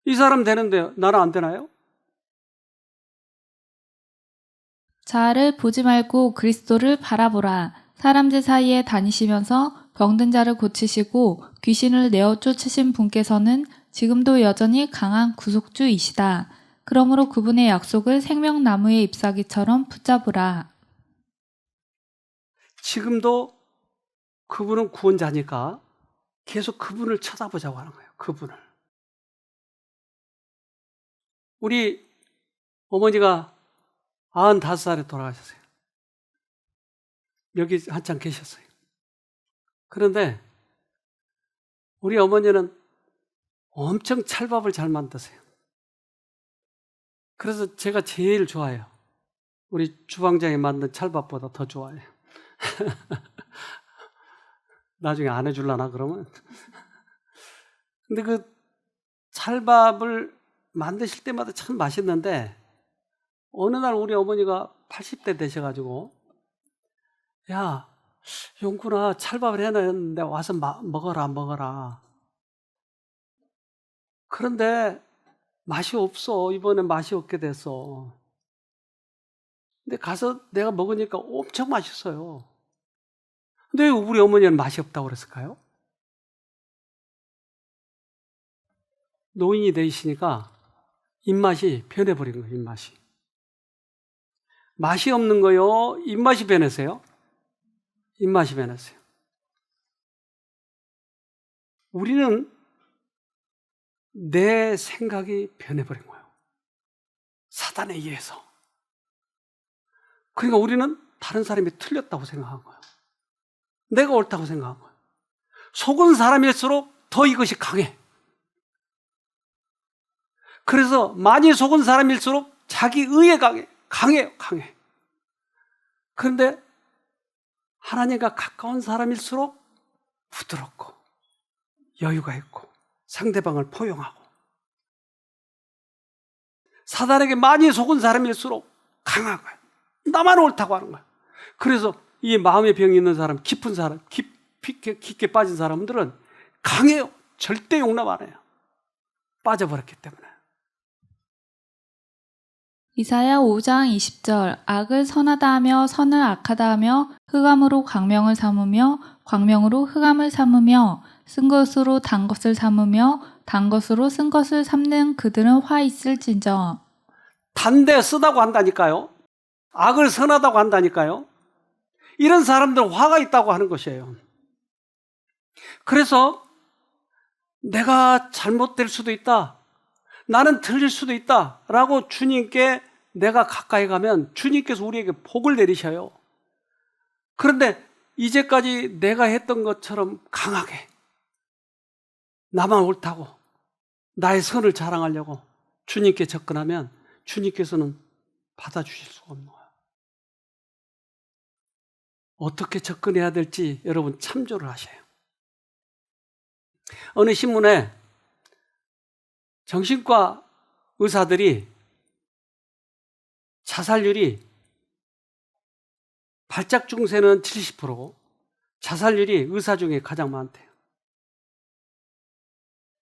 이 사람 되는데 나는 안 되나요? 자아를 보지 말고 그리스도를 바라보라. 사람들 사이에 다니시면서 병든 자를 고치시고 귀신을 내어 쫓으신 분께서는 지금도 여전히 강한 구속주이시다. 그러므로 그분의 약속을 생명나무의 잎사귀처럼 붙잡으라. 지금도 그분은 구원자니까 계속 그분을 쳐다보자고 하는 거예요. 그분을. 우리 어머니가 95살에 돌아가셨어요. 여기 한참 계셨어요. 그런데 우리 어머니는 엄청 찰밥을 잘 만드세요. 그래서 제가 제일 좋아해요. 우리 주방장이 만든 찰밥보다 더 좋아해요. 나중에 안 해줄라나 그러면. 근데 그 찰밥을 만드실 때마다 참 맛있는데 어느 날 우리 어머니가 80대 되셔가지고 야, 용군아 찰밥을 해놨는데 와서 먹어라. 그런데 맛이 없어. 이번에 맛이 없게 됐어. 근데 가서 내가 먹으니까 엄청 맛있어요. 근데 왜 우리 어머니는 맛이 없다고 그랬을까요? 노인이 되시니까 입맛이 변해버린 거예요. 입맛이. 맛이 없는 거요? 입맛이 변했어요? 입맛이 변했어요. 우리는 내 생각이 변해버린 거예요. 사단에 의해서. 그러니까 우리는 다른 사람이 틀렸다고 생각한 거예요. 내가 옳다고 생각한 거예요. 속은 사람일수록 더 이것이 강해. 그래서 많이 속은 사람일수록 자기 의에 강해요. 그런데 하나님과 가까운 사람일수록 부드럽고 여유가 있고 상대방을 포용하고, 사단에게 많이 속은 사람일수록 강한 거예요. 나만 옳다고 하는 거예요. 그래서 이 마음의 병이 있는 사람, 깊은 사람, 깊게 빠진 사람들은 강해요. 절대 용납 안 해요. 빠져버렸기 때문에. 이사야 5장 20절 악을 선하다 하며 선을 악하다 하며 흑암으로 광명을 삼으며 광명으로 흑암을 삼으며 쓴 것으로 단 것을 삼으며 단 것으로 쓴 것을 삼는 그들은 화 있을진저. 단데 쓰다고 한다니까요. 악을 선하다고 한다니까요. 이런 사람들은 화가 있다고 하는 것이에요. 그래서 내가 잘못될 수도 있다, 나는 틀릴 수도 있다 라고 주님께 내가 가까이 가면 주님께서 우리에게 복을 내리셔요. 그런데 이제까지 내가 했던 것처럼 강하게 나만 옳다고 나의 선을 자랑하려고 주님께 접근하면 주님께서는 받아주실 수가 없는 거예요. 어떻게 접근해야 될지 여러분 참조를 하셔요. 어느 신문에 정신과 의사들이 자살률이 발작 증세는 70%고 자살률이 의사 중에 가장 많대요.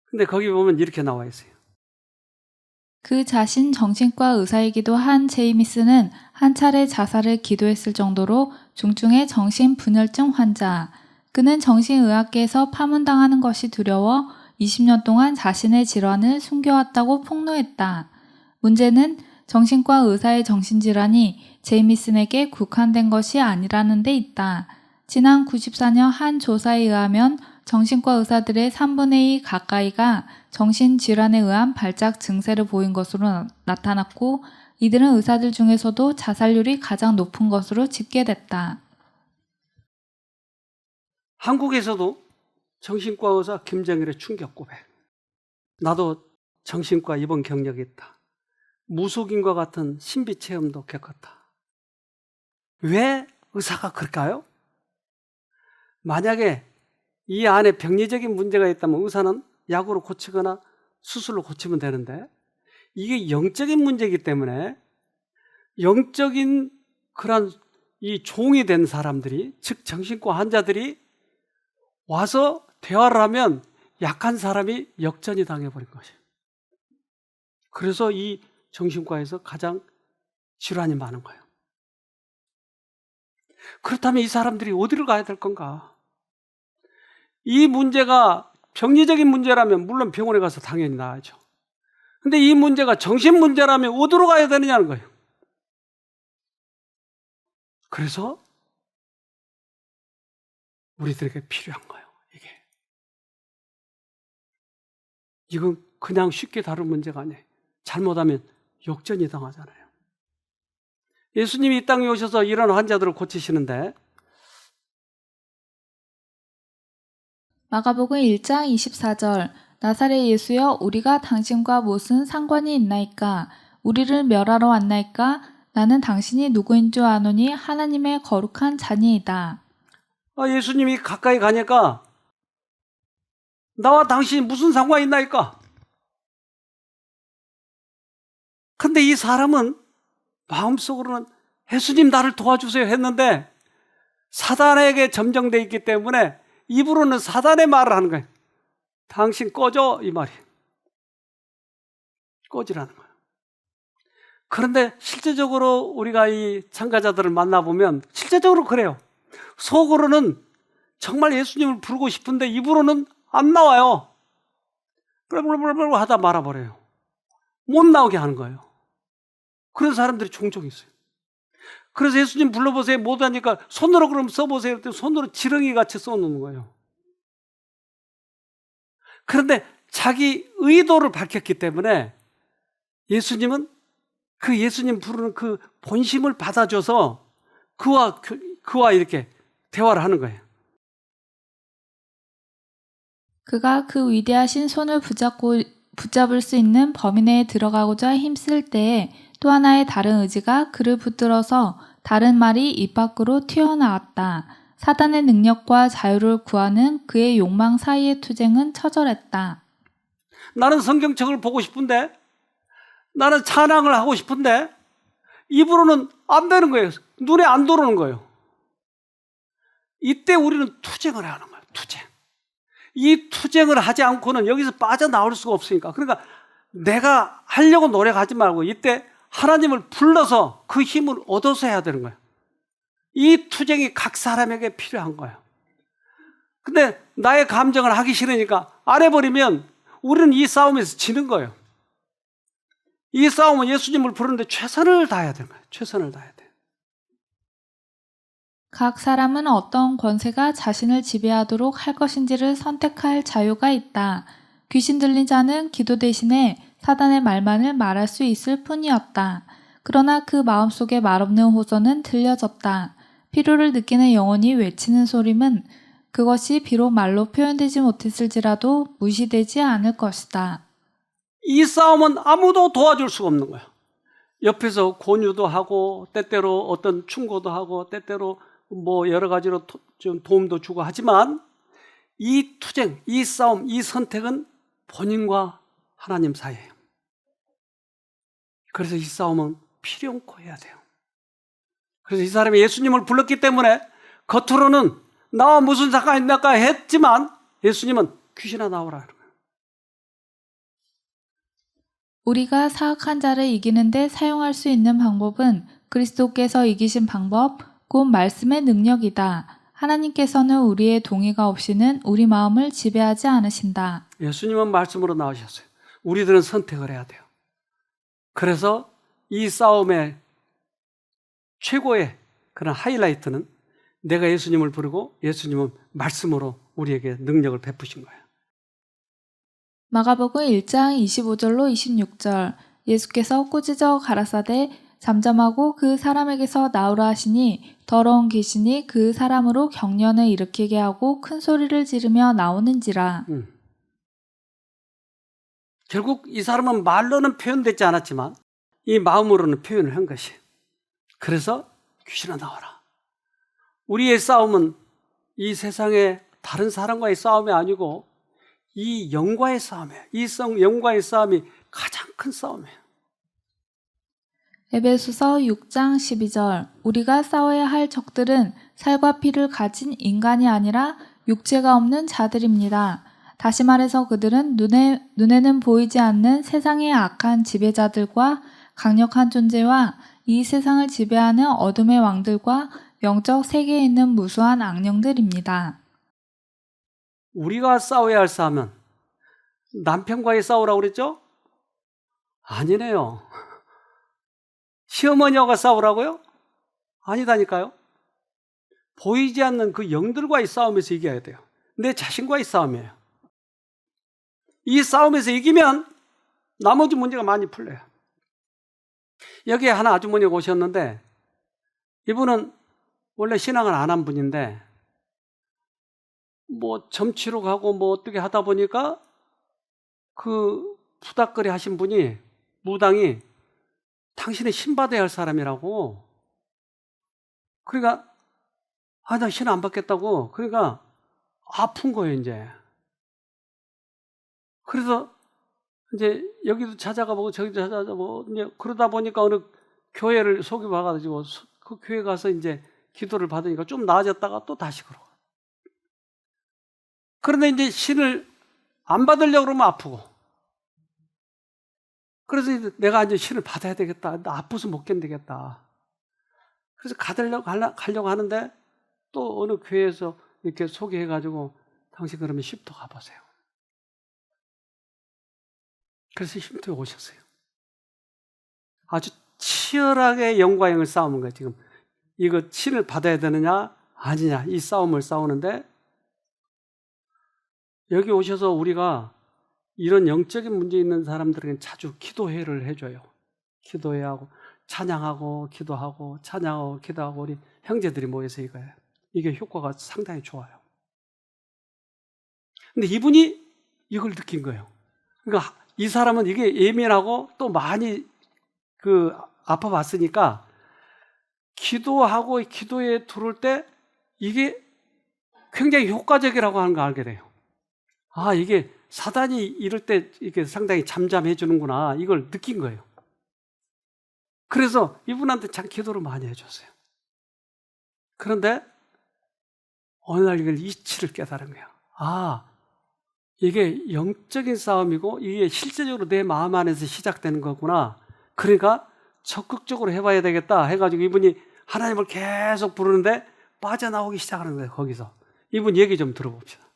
근데 거기 보면 이렇게 나와 있어요. 그 자신 정신과 의사이기도 한 제이미스는 한 차례 자살을 기도했을 정도로 중증의 정신분열증 환자. 그는 정신의학계에서 파문당하는 것이 두려워 20년 동안 자신의 질환을 숨겨왔다고 폭로했다. 문제는 정신과 의사의 정신질환이 제이미슨에게 국한된 것이 아니라는 데 있다. 지난 94년 한 조사에 의하면 정신과 의사들의 3분의 2 가까이가 정신질환에 의한 발작 증세를 보인 것으로 나타났고 이들은 의사들 중에서도 자살률이 가장 높은 것으로 집계됐다. 한국에서도 정신과 의사 김정일의 충격 고백. 나도 정신과 입원 경력이 있다. 무속인과 같은 신비 체험도 겪었다. 왜 의사가 그럴까요? 만약에 이 안에 병리적인 문제가 있다면 의사는 약으로 고치거나 수술로 고치면 되는데 이게 영적인 문제이기 때문에 영적인 그런 이 종이 된 사람들이, 즉 정신과 환자들이 와서 대화를 하면 약한 사람이 역전이 당해버린 것이에요. 그래서 이 정신과에서 가장 질환이 많은 거예요. 그렇다면 이 사람들이 어디를 가야 될 건가? 이 문제가 병리적인 문제라면 물론 병원에 가서 당연히 나아야죠. 근데 이 문제가 정신 문제라면 어디로 가야 되느냐는 거예요. 그래서 우리들에게 필요한 거예요, 이게. 이건 그냥 쉽게 다룬 문제가 아니에요. 잘못하면 역전이 당하잖아요. 예수님이 이 땅에 오셔서 이런 환자들을 고치시는데 마가복음 1장 24절 나사렛 예수여 우리가 당신과 무슨 상관이 있나이까? 우리를 멸하러 왔나이까? 나는 당신이 누구인 줄 아노니 하나님의 거룩한 자니이다. 예수님이 가까이 가니까 나와 당신이 무슨 상관이 있나이까? 근데 이 사람은 마음속으로는 예수님 나를 도와주세요 했는데 사단에게 점정되어 있기 때문에 입으로는 사단의 말을 하는 거예요. 당신 꺼져 이 말이에요. 꺼지라는 거예요. 그런데 실제적으로 우리가 이 참가자들을 만나보면 실제적으로 그래요. 속으로는 정말 예수님을 부르고 싶은데 입으로는 안 나와요. 블블블블 하다 말아버려요. 못 나오게 하는 거예요. 그런 사람들이 종종 있어요. 그래서 예수님 불러보세요 못하니까 손으로 그럼 써보세요 그랬더니 손으로 지렁이 같이 써놓는 거예요. 그런데 자기 의도를 밝혔기 때문에 예수님은 그 예수님 부르는 그 본심을 받아줘서 그와 이렇게 대화를 하는 거예요. 그가 그 위대하신 손을 붙잡을 수 있는 범위 내에 들어가고자 힘쓸 때에 또 하나의 다른 의지가 그를 붙들어서 다른 말이 입 밖으로 튀어나왔다. 사단의 능력과 자유를 구하는 그의 욕망 사이의 투쟁은 처절했다. 나는 성경책을 보고 싶은데 나는 찬양을 하고 싶은데 입으로는 안 되는 거예요. 눈에 안 들어오는 거예요. 이때 우리는 투쟁을 하는 거예요. 투쟁. 이 투쟁을 하지 않고는 여기서 빠져나올 수가 없으니까. 그러니까 내가 하려고 노력하지 말고 이때 하나님을 불러서 그 힘을 얻어서 해야 되는 거예요. 이 투쟁이 각 사람에게 필요한 거예요. 근데 나의 감정을 하기 싫으니까 안 해버리면 우리는 이 싸움에서 지는 거예요. 이 싸움은 예수님을 부르는데 최선을 다해야 되는 거예요. 최선을 다해야 돼요. 각 사람은 어떤 권세가 자신을 지배하도록 할 것인지를 선택할 자유가 있다. 귀신 들린 자는 기도 대신에 사단의 말만을 말할 수 있을 뿐이었다. 그러나 그 마음속에 말없는 호소는 들려졌다. 필요를 느끼는 영혼이 외치는 소림은 그것이 비록 말로 표현되지 못했을지라도 무시되지 않을 것이다. 이 싸움은 아무도 도와줄 수가 없는 거예요. 옆에서 권유도 하고 때때로 어떤 충고도 하고 때때로 뭐 여러 가지로 좀 도움도 주고 하지만 이 투쟁, 이 싸움, 이 선택은 본인과 하나님 사이예요. 그래서 이 싸움은 필요없고 해야 돼요. 그래서 이 사람이 예수님을 불렀기 때문에 겉으로는 나와 무슨 상관이 있을까 했지만 예수님은 귀신아 나오라. 우리가 사악한 자를 이기는데 사용할 수 있는 방법은 그리스도께서 이기신 방법, 곧 말씀의 능력이다. 하나님께서는 우리의 동의가 없이는 우리 마음을 지배하지 않으신다. 예수님은 말씀으로 나오셨어요. 우리들은 선택을 해야 돼요. 그래서 이 싸움의 최고의 그런 하이라이트는 내가 예수님을 부르고 예수님은 말씀으로 우리에게 능력을 베푸신 거예요. 마가복음 1장 25절로 26절 예수께서 꾸짖어 가라사대 잠잠하고 그 사람에게서 나오라 하시니 더러운 귀신이 그 사람으로 경련을 일으키게 하고 큰 소리를 지르며 나오는지라. 결국 이 사람은 말로는 표현되지 않았지만 이 마음으로는 표현을 한 것이. 그래서 귀신아 나와라. 우리의 싸움은 이 세상의 다른 사람과의 싸움이 아니고 이 영과의 싸움이에요. 이 영과의 싸움이 가장 큰 싸움이에요. 에베소서 6장 12절 우리가 싸워야 할 적들은 살과 피를 가진 인간이 아니라 육체가 없는 자들입니다. 다시 말해서 그들은 눈에는 보이지 않는 세상의 악한 지배자들과 강력한 존재와 이 세상을 지배하는 어둠의 왕들과 영적 세계에 있는 무수한 악령들입니다. 우리가 싸워야 할 싸움은 남편과의 싸우라고 그랬죠? 아니네요. 시어머니와 싸우라고요? 아니다니까요. 보이지 않는 그 영들과의 싸움에서 이겨야 돼요. 내 자신과의 싸움이에요. 이 싸움에서 이기면 나머지 문제가 많이 풀려요. 여기에 하나 아주머니가 오셨는데 이분은 원래 신앙을 안 한 분인데 뭐 점치러 가고 뭐 어떻게 하다 보니까 그 부닥거리 하신 분이 무당이 당신이 신받아야 할 사람이라고. 그러니까 나 신 안 받겠다고. 그러니까 아픈 거예요 이제. 그래서 이제 여기도 찾아가보고 저기도 찾아가보고 이제 그러다 보니까 어느 교회를 소개받아가지고 그 교회 가서 이제 기도를 받으니까 좀 나아졌다가 또 다시 그러고. 그런데 이제 신을 안 받으려고 그러면 아프고. 그래서 내가 이제 신을 받아야 되겠다. 나 아파서 못 견디겠다. 그래서 가려고 하는데 또 어느 교회에서 이렇게 소개해가지고 당신 그러면 쉼터 가보세요. 그래서 쉼터에 오셨어요. 아주 치열하게 영과 영을 싸우는 거예요. 지금 이거 신을 받아야 되느냐 아니냐 이 싸움을 싸우는데 여기 오셔서 우리가 이런 영적인 문제 있는 사람들에게 자주 기도회를 해줘요. 기도회 하고 찬양하고 기도하고 찬양하고 기도하고 우리 형제들이 모여서 이거예요. 이게 효과가 상당히 좋아요. 근데 이분이 이걸 느낀 거예요. 그러니까 이 사람은 이게 예민하고 또 많이 아파봤으니까 기도하고 기도에 들어올 때 이게 굉장히 효과적이라고 하는 걸 알게 돼요. 이게 사단이 이럴 때 이게 상당히 잠잠해 주는구나. 이걸 느낀 거예요. 그래서 이분한테 참 기도를 많이 해줬어요. 그런데 어느 날 이걸 이치를 깨달은 거예요. 이게 영적인 싸움이고 이게 실제적으로 내 마음 안에서 시작되는 거구나. 그러니까 적극적으로 해봐야 되겠다 해가지고 이분이 하나님을 계속 부르는데 빠져나오기 시작하는 거예요. 거기서. 이분 얘기 좀 들어봅시다.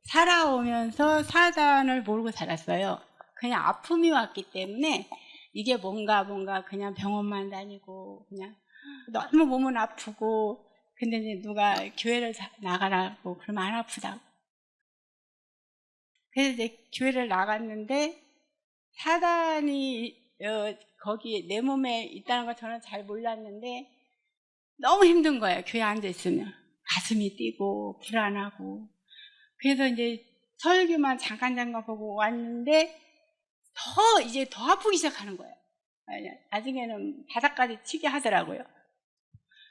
살아오면서 사단을 모르고 살았어요. 그냥 아픔이 왔기 때문에 이게 뭔가 그냥 병원만 다니고 그냥 너무 몸은 아프고 근데 이제 누가 교회를 나가라고 그러면 안 아프다고. 그래서 이제 교회를 나갔는데 사단이 거기 내 몸에 있다는 걸 저는 잘 몰랐는데 너무 힘든 거예요. 교회 앉아 있으면 가슴이 뛰고 불안하고. 그래서 이제 설교만 잠깐 보고 왔는데 이제 더 아프기 시작하는 거예요. 나중에는 바닥까지 치게 하더라고요.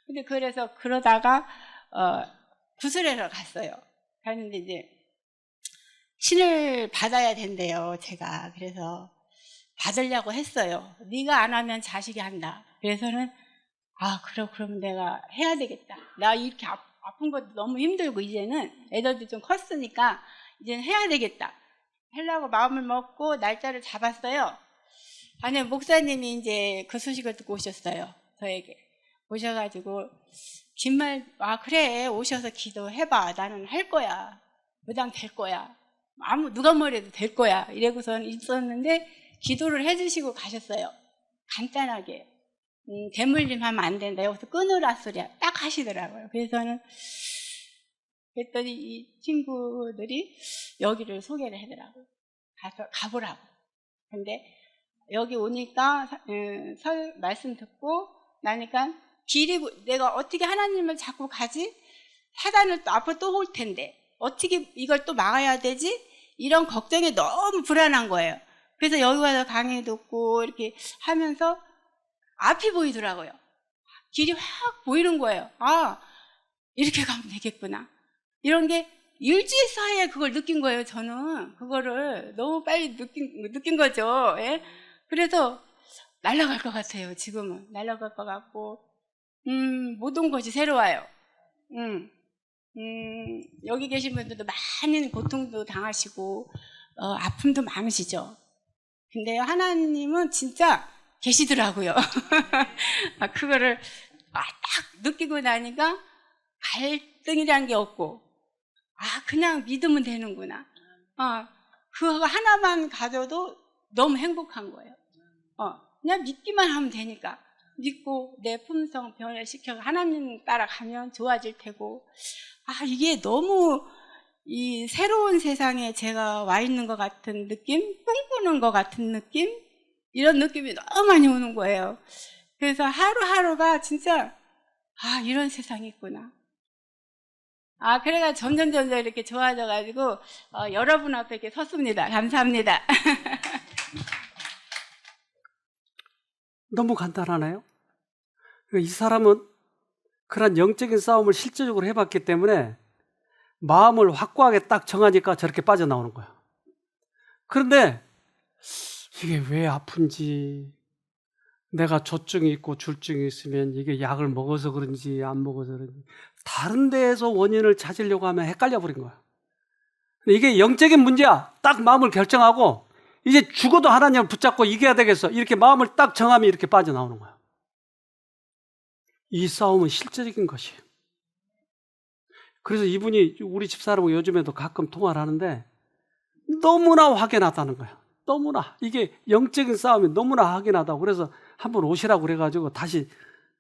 근데 그러다가 구슬회를 갔어요. 갔는데 이제 신을 받아야 된대요, 제가. 그래서 받으려고 했어요. 네가 안 하면 자식이 한다. 그래서는 그럼 내가 해야 되겠다. 나 이렇게 아픈 것도 너무 힘들고 이제는 애들도 좀 컸으니까 이제는 해야 되겠다. 하려고 마음을 먹고 날짜를 잡았어요. 아니, 목사님이 이제 그 소식을 듣고 오셨어요. 저에게. 오셔가지고 긴말 그래, 오셔서 기도해봐. 나는 할 거야. 무당 될 거야. 누가 뭐래도 될 거야. 이러고선 있었는데 기도를 해주시고 가셨어요. 간단하게. 대물림 하면 안 된다. 여기서 끊으라 소리야. 딱 하시더라고요. 그래서는 그랬더니 이 친구들이 여기를 소개를 하더라고요. 가보라고. 근데 여기 오니까 말씀 듣고 나니까 내가 어떻게 하나님을 자꾸 가지? 사단을 또 앞으로 또 올 텐데 어떻게 이걸 또 막아야 되지? 이런 걱정이 너무 불안한 거예요. 그래서 여기 와서 강의 듣고 이렇게 하면서 앞이 보이더라고요. 길이 확 보이는 거예요. 이렇게 가면 되겠구나. 이런 게 일주일 사이에 그걸 느낀 거예요. 저는 그거를 너무 빨리 느낀 거죠. 예? 그래서 날아갈 것 같아요. 지금은 날아갈 것 같고 모든 것이 새로워요. 여기 계신 분들도 많은 고통도 당하시고 아픔도 많으시죠. 근데 하나님은 진짜 계시더라고요. 그거를 딱 느끼고 나니까 갈등이란 게 없고 그냥 믿으면 되는구나. 그거 하나만 가져도 너무 행복한 거예요. 그냥 믿기만 하면 되니까. 믿고 내 품성 변화시켜 하나님 따라가면 좋아질 테고. 이게 너무 이 새로운 세상에 제가 와 있는 것 같은 느낌? 꿈꾸는 것 같은 느낌? 이런 느낌이 너무 많이 오는 거예요. 그래서 하루하루가 진짜 이런 세상이 있구나. 그래가 점점 이렇게 좋아져가지고 여러분 앞에 이렇게 섰습니다. 감사합니다. 너무 간단하네요. 이 사람은 그런 영적인 싸움을 실제적으로 해봤기 때문에 마음을 확고하게 딱 정하니까 저렇게 빠져나오는 거예요. 그런데 이게 왜 아픈지, 내가 조증이 있고 줄증이 있으면 이게 약을 먹어서 그런지 안 먹어서 그런지 다른 데에서 원인을 찾으려고 하면 헷갈려 버린 거예요. 이게 영적인 문제야. 딱 마음을 결정하고 이제 죽어도 하나님을 붙잡고 이겨야 되겠어. 이렇게 마음을 딱 정하면 이렇게 빠져나오는 거예요. 이 싸움은 실제적인 것이에요. 그래서 이분이 우리 집사람하고 요즘에도 가끔 통화를 하는데 너무나 확연하다는 거예요. 너무나. 이게 영적인 싸움이 너무나 확연하다고. 그래서 한번 오시라고 그래가지고 다시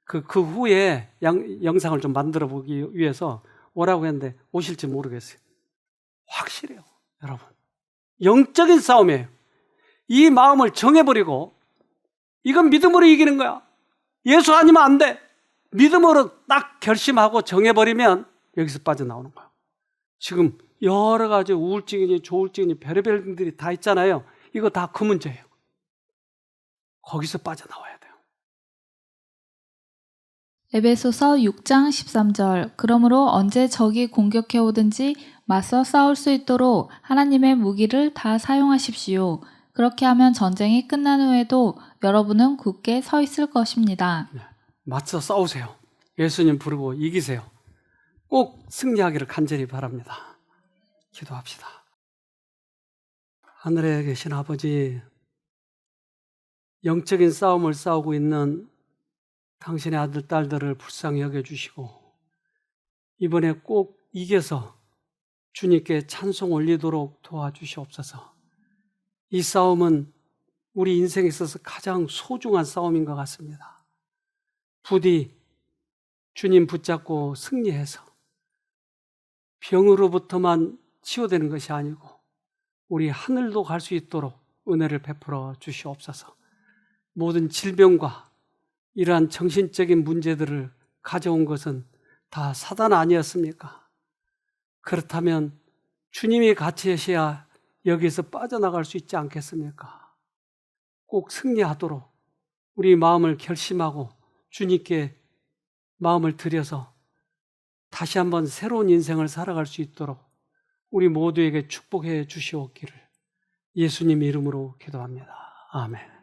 그 후에 영상을 좀 만들어 보기 위해서 오라고 했는데 오실지 모르겠어요. 확실해요, 여러분. 영적인 싸움이에요. 이 마음을 정해버리고 이건 믿음으로 이기는 거야. 예수 아니면 안 돼. 믿음으로 딱 결심하고 정해버리면 여기서 빠져나오는 거야. 지금 여러 가지 우울증이니 조울증이니 별의별 분들이 다 있잖아요. 이거 다 그 문제예요. 거기서 빠져나와야 돼요. 에베소서 6장 13절. 그러므로 언제 적이 공격해 오든지 맞서 싸울 수 있도록 하나님의 무기를 다 사용하십시오. 그렇게 하면 전쟁이 끝난 후에도 여러분은 굳게 서 있을 것입니다. 맞서 싸우세요. 예수님 부르고 이기세요. 꼭 승리하기를 간절히 바랍니다. 기도합시다. 하늘에 계신 아버지, 영적인 싸움을 싸우고 있는 당신의 아들, 딸들을 불쌍히 여겨주시고 이번에 꼭 이겨서 주님께 찬송 올리도록 도와주시옵소서. 이 싸움은 우리 인생에 있어서 가장 소중한 싸움인 것 같습니다. 부디 주님 붙잡고 승리해서 병으로부터만 치유되는 것이 아니고 우리 하늘도 갈 수 있도록 은혜를 베풀어 주시옵소서. 모든 질병과 이러한 정신적인 문제들을 가져온 것은 다 사단 아니었습니까? 그렇다면 주님이 같이 하셔야 여기서 빠져나갈 수 있지 않겠습니까? 꼭 승리하도록 우리 마음을 결심하고 주님께 마음을 들여서 다시 한번 새로운 인생을 살아갈 수 있도록 우리 모두에게 축복해 주시옵기를 예수님 이름으로 기도합니다. 아멘.